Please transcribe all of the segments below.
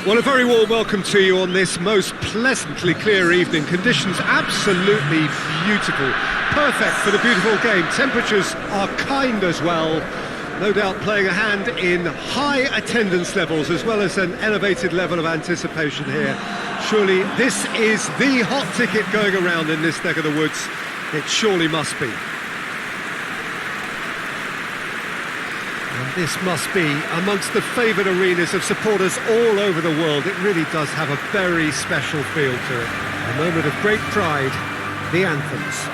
Well, a very warm welcome to you on this most pleasantly clear evening. Conditions absolutely beautiful. Perfect for the beautiful game. Temperatures are kind as well. No doubt playing a hand in high attendance levels as well as an elevated level of anticipation here. Surely this is the hot ticket going around in this neck of the woods. It surely must be. And this must be amongst the favoured arenas of supporters all over the world. It really does have a very special feel to it. A moment of great pride, the anthems.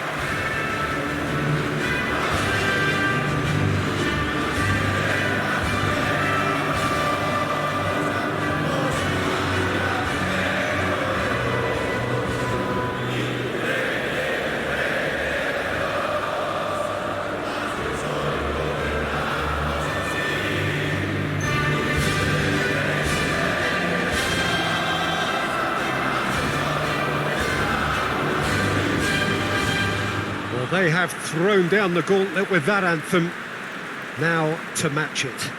They have thrown down the gauntlet with that anthem. Now to match it.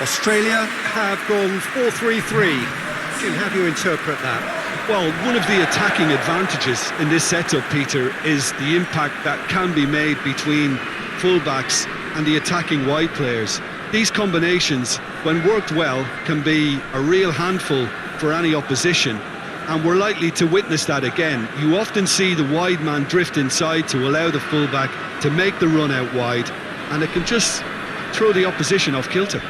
Australia have gone 4-3-3. How do you interpret that? Well, one of the attacking advantages in this setup, Peter, is the impact that can be made between fullbacks and the attacking wide players. These combinations, when worked well, can be a real handful for any opposition, and we're likely to witness that again. You often see the wide man drift inside to allow the fullback to make the run out wide, and it can just throw the opposition off kilter.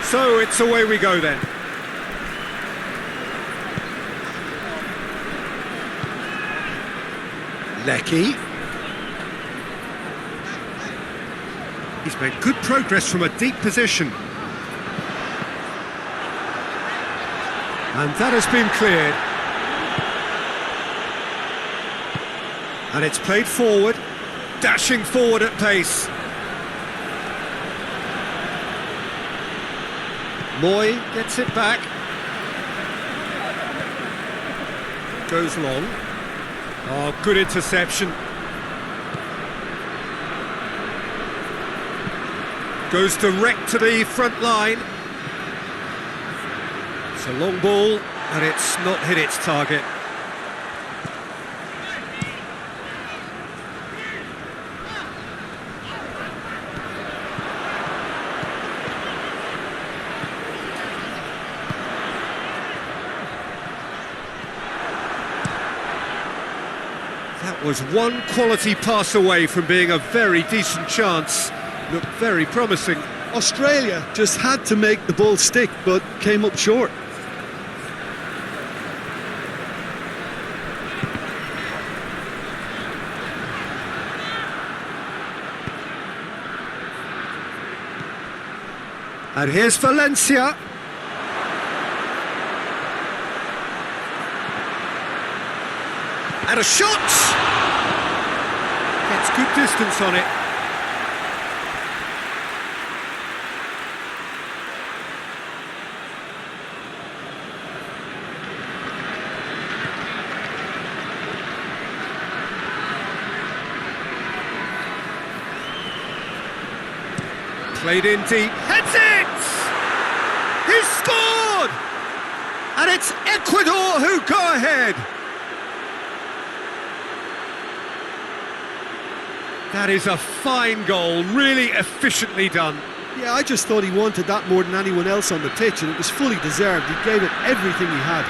So it's away we go then. Lecky. He's made good progress from a deep position. And that has been cleared. And it's played forward, dashing forward at pace. Moy gets it back. Goes long. Oh, good interception. Goes direct to the front line. It's a long ball, and it's not hit its target. That was one quality pass away from being a very decent chance. Looked very promising. Australia just had to make the ball stick, but came up short. And here's Valencia. And a shot! Gets good distance on it. Played in deep. Heads it! He's scored! And it's Ecuador who go ahead. That is a fine goal, really efficiently done. Yeah, I just thought he wanted that more than anyone else on the pitch, and it was fully deserved. He gave it everything he had.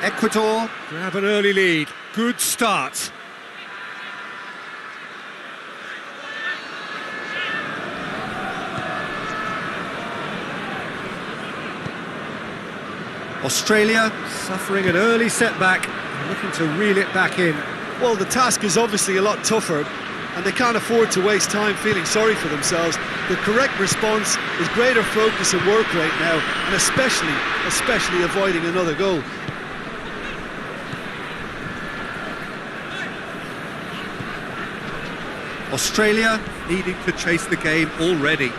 Ecuador grab an early lead. Good start. Australia suffering an early setback, looking to reel it back in. Well, the task is obviously a lot tougher, and they can't afford to waste time feeling sorry for themselves. The correct response is greater focus and work rate now, and especially avoiding another goal. Australia needing to chase the game already.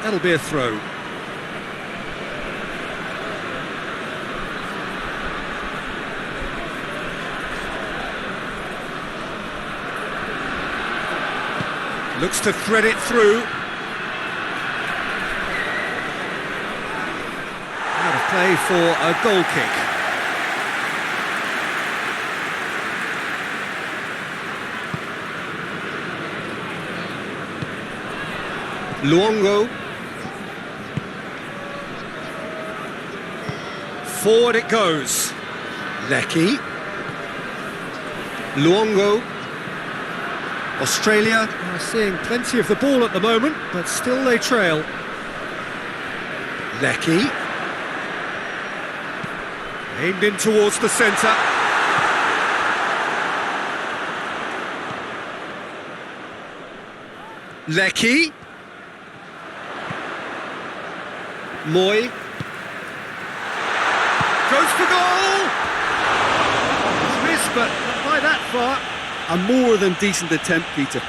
That'll be a throw. Looks to thread it through. Out of play for a goal kick. Luongo. Forward it goes. Lecky. Luongo. Australia are seeing plenty of the ball at the moment, but still they trail. Lecky. Aimed in towards the centre. Lecky. Moy. Goes for goal! It's missed, but not by that far. A more than decent attempt, Peter.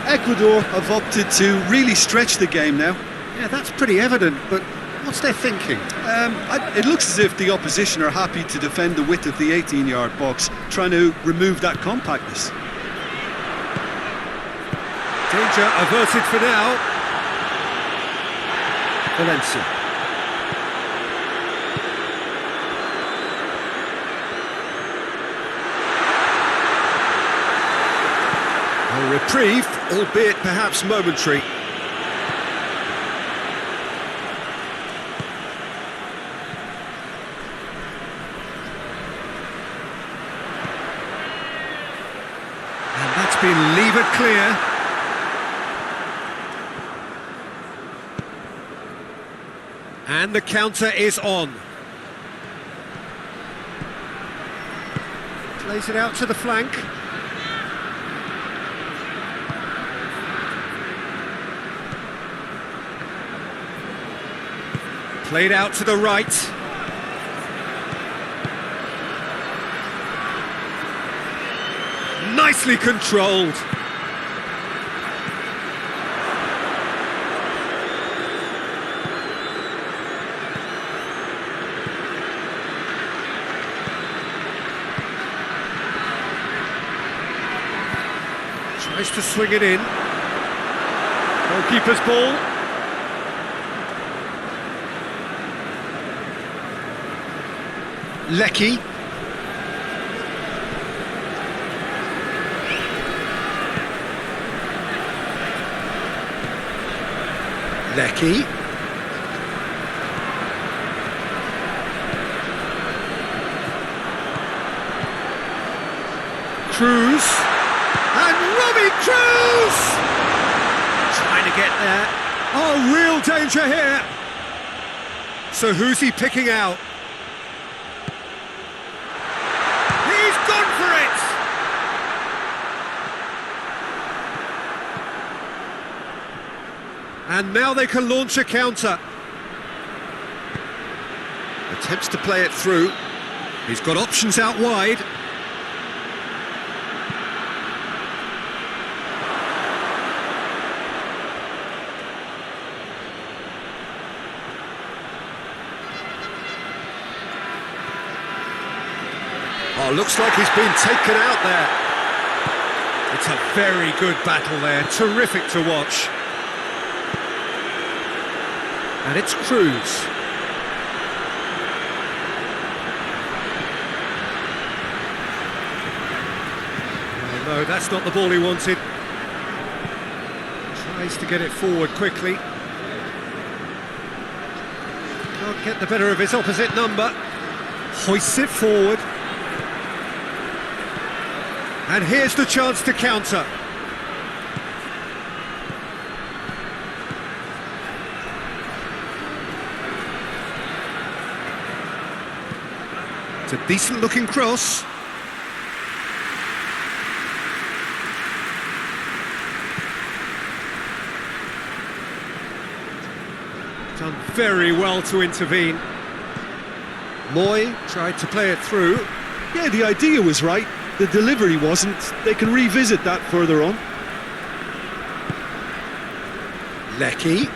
Ecuador have opted to really stretch the game now. Yeah, that's pretty evident, but what's their thinking? It looks as if the opposition are happy to defend the width of the 18-yard box, trying to remove that compactness. Danger averted for now. Valencia. A reprieve, albeit perhaps momentary. And that's been levered clear. And the counter is on. Plays it out to the flank. Played out to the right. Nicely controlled. Tries to swing it in. Goalkeeper's ball. Lecky. Lecky. Cruz. And Robbie Cruz! Trying to get there. Oh, real danger here. So who's he picking out? And now they can launch a counter. Attempts to play it through. He's got options out wide. Oh, looks like he's been taken out there. It's a very good battle there, terrific to watch. And it's Cruz. Oh, no, that's not the ball he wanted. Tries to get it forward quickly. Can't get the better of his opposite number. Hoists it forward. And here's the chance to counter. It's a decent looking cross. Done very well to intervene. Moy tried to play it through. Yeah, the idea was right. The delivery wasn't. They can revisit that further on. Lecky.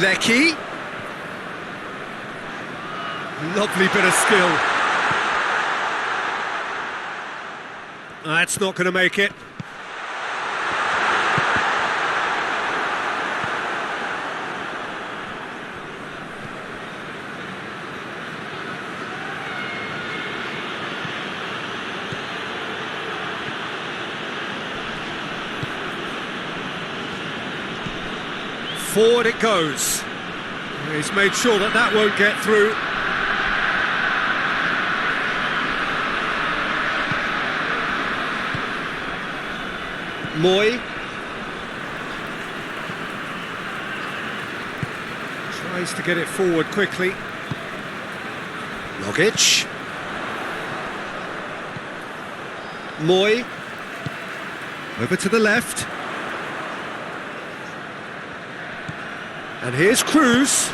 Lecky. Lovely bit of skill. That's not going to make it. Forward it goes. He's made sure that that won't get through. Moy. Tries to get it forward quickly. Rogic. Moy. Over to the left. And here's Cruz.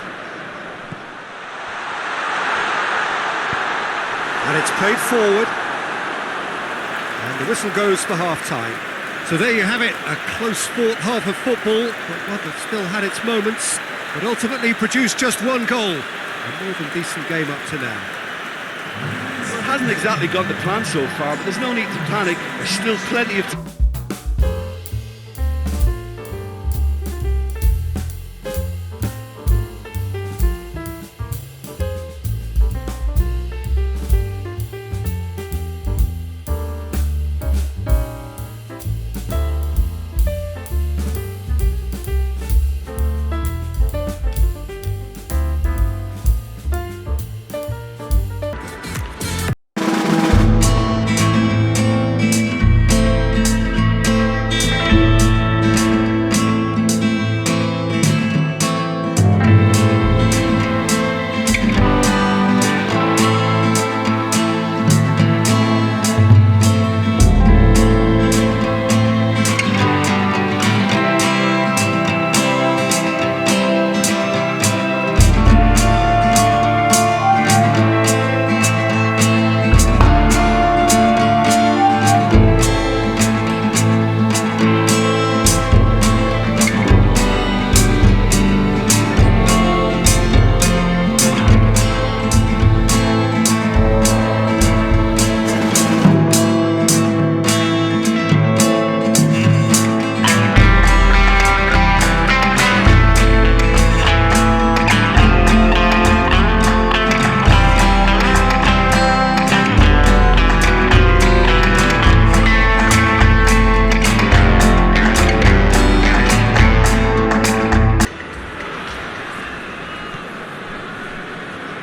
And it's played forward. And the whistle goes for half-time. So there you have it, a close fought half of football, but one that still had its moments, but ultimately produced just one goal. A more than decent game up to now. Well, it hasn't exactly got the plan so far, but there's no need to panic. There's still plenty of time.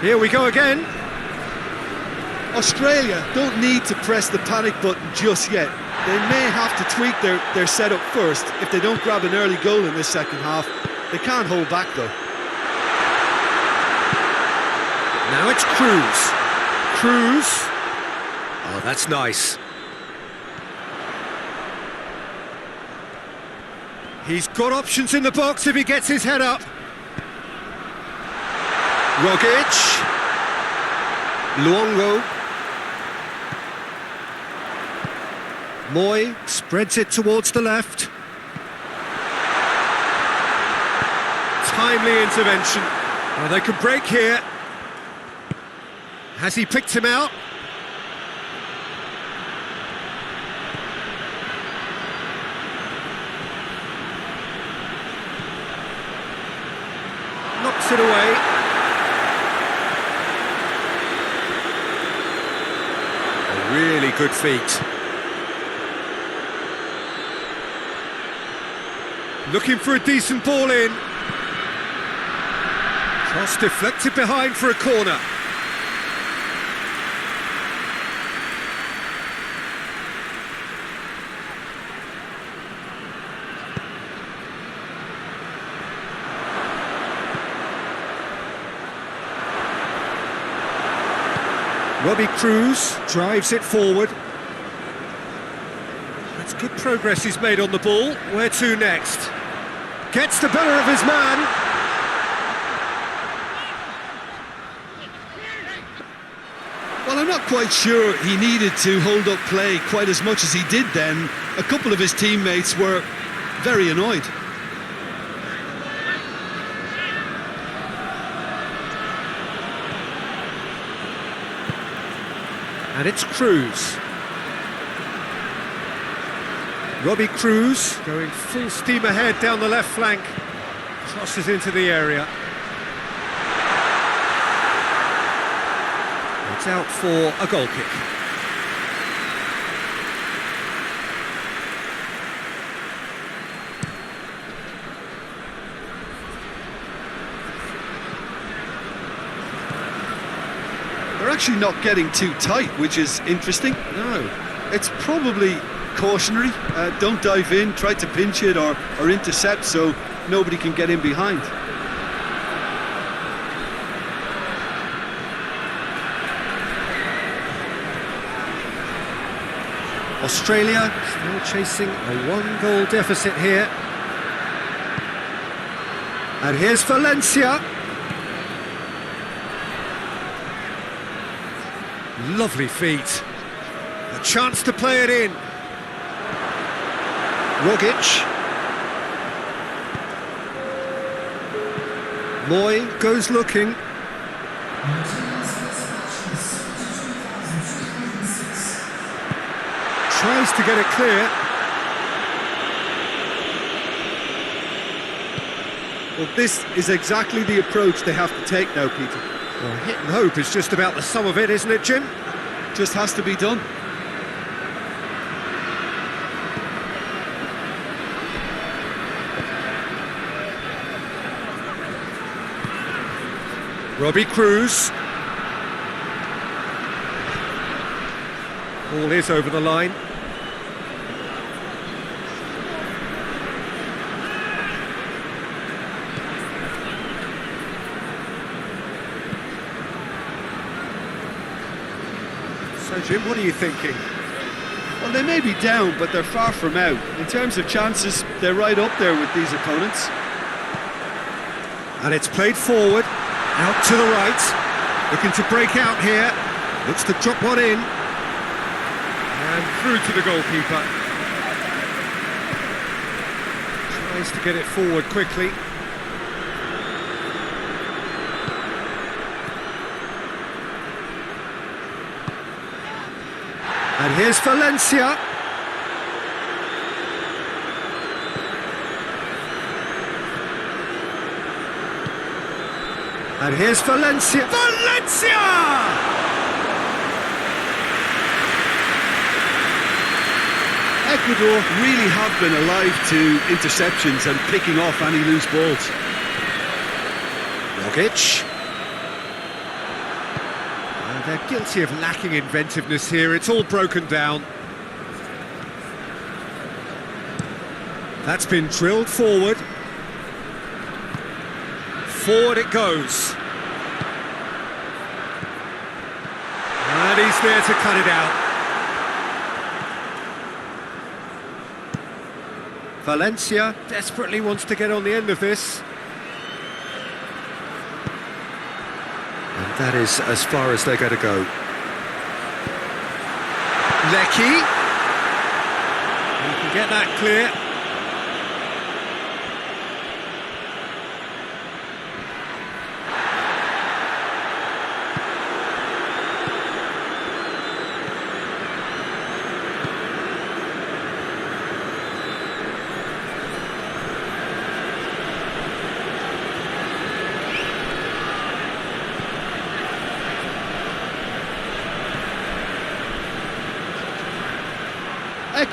Here we go again. Australia don't need to press the panic button just yet. They may have to tweak their setup first if they don't grab an early goal in this second half. They can't hold back though. Now it's Cruz. Cruz. Oh, that's nice. He's got options in the box if he gets his head up. Rogic. Luongo. Moy spreads it towards the left. timely intervention. Well, they could break here. Has he picked him out? Knocks it away. A really good feat. Looking for a decent ball in. Cross deflected behind for a corner. Robbie Cruz drives it forward. That's good progress he's made on the ball. Where to next? Gets the better of his man. Well, I'm not quite sure he needed to hold up play quite as much as he did then. A couple of his teammates were very annoyed. And it's Cruz. Robbie Cruz going full steam ahead down the left flank. Crosses into the area. It's out for a goal kick. They're actually not getting too tight, which is interesting. No. It's probably cautionary. Don't dive in, try to pinch it or intercept so nobody can get in behind. Australia still chasing a one-goal deficit here. And here's Valencia. Lovely feet. A chance to play it in. Rogic. Moy goes looking. Tries to get it clear. Well, this is exactly the approach they have to take now, Peter. Well, hit and hope is just about the sum of it, isn't it, Jim? Just has to be done. Robbie Cruz. Ball is over the line. So, Jim, what are you thinking? Well, they may be down, but they're far from out. In terms of chances, they're right up there with these opponents. And it's played forward, out to the right. Looking to break out here. Looks to drop one in. And through to the goalkeeper. Tries to get it forward quickly. And here's Valencia. And here's Valencia. Valencia! Ecuador really have been alive to interceptions and picking off any loose balls. Rogic. They're guilty of lacking inventiveness here. It's all broken down. That's been drilled forward. Forward it goes. And he's there to cut it out. Valencia desperately wants to get on the end of this. And that is as far as they're going to go. Lecky. He can get that clear.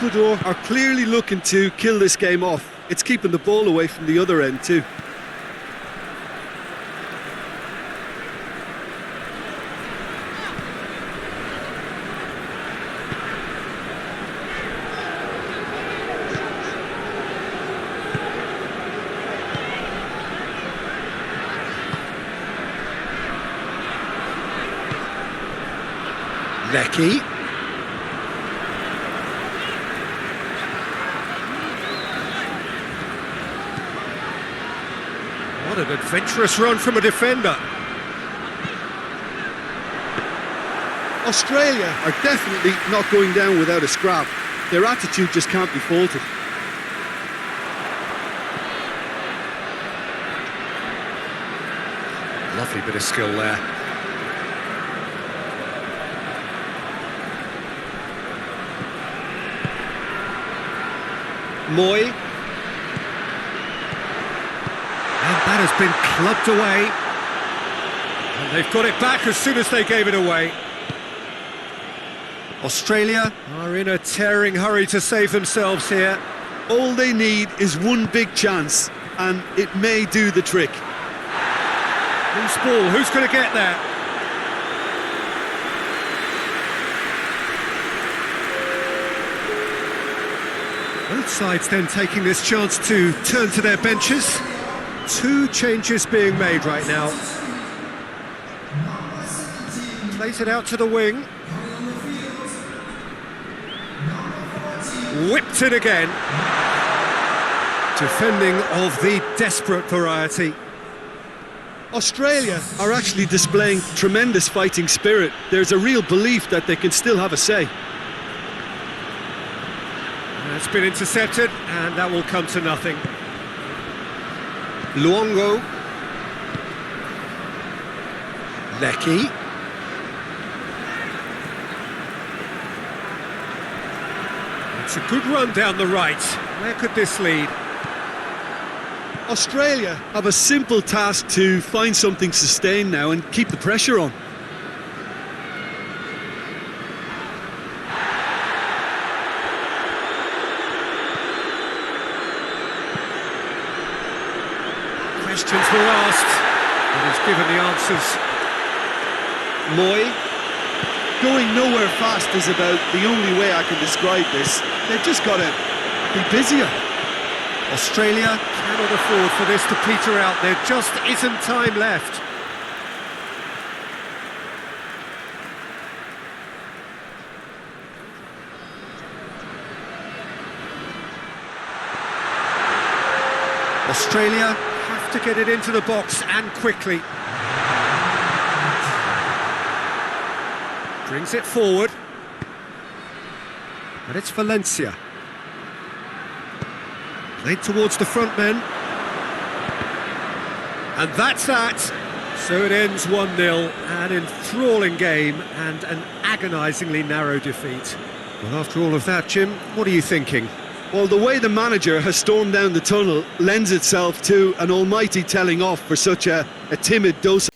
Ecuador are clearly looking to kill this game off. It's keeping the ball away from the other end too. Lecky. What an adventurous run from a defender. Australia are definitely not going down without a scrap. Their attitude just can't be faulted. Lovely bit of skill there. Moy. And that has been clubbed away. And they've got it back as soon as they gave it away. Australia are in a tearing hurry to save themselves here. All they need is one big chance, and it may do the trick. Loose ball, who's going to get there? Both sides then taking this chance to turn to their benches. Two changes being made right now. Plays it out to the wing. Whipped it again. Defending of the desperate variety. Australia are actually displaying tremendous fighting spirit. There's a real belief that they can still have a say. It's been intercepted, and that will come to nothing. Luongo. Lecky. It's a good run down the right. Where could this lead? Australia have a simple task to find something sustained now and keep the pressure on. Questions were asked, but he's given the answers. Moy. Going nowhere fast is about the only way I can describe this. They've just got to be busier. Australia cannot afford for this to peter out. There just isn't time left. Australia have to get it into the box, and quickly. Brings it forward. And it's Valencia. Played towards the front men. And that's that. So it ends 1-0, an enthralling game and an agonisingly narrow defeat. Well, after all of that, Jim, what are you thinking? Well, the way the manager has stormed down the tunnel lends itself to an almighty telling off for such a timid dose.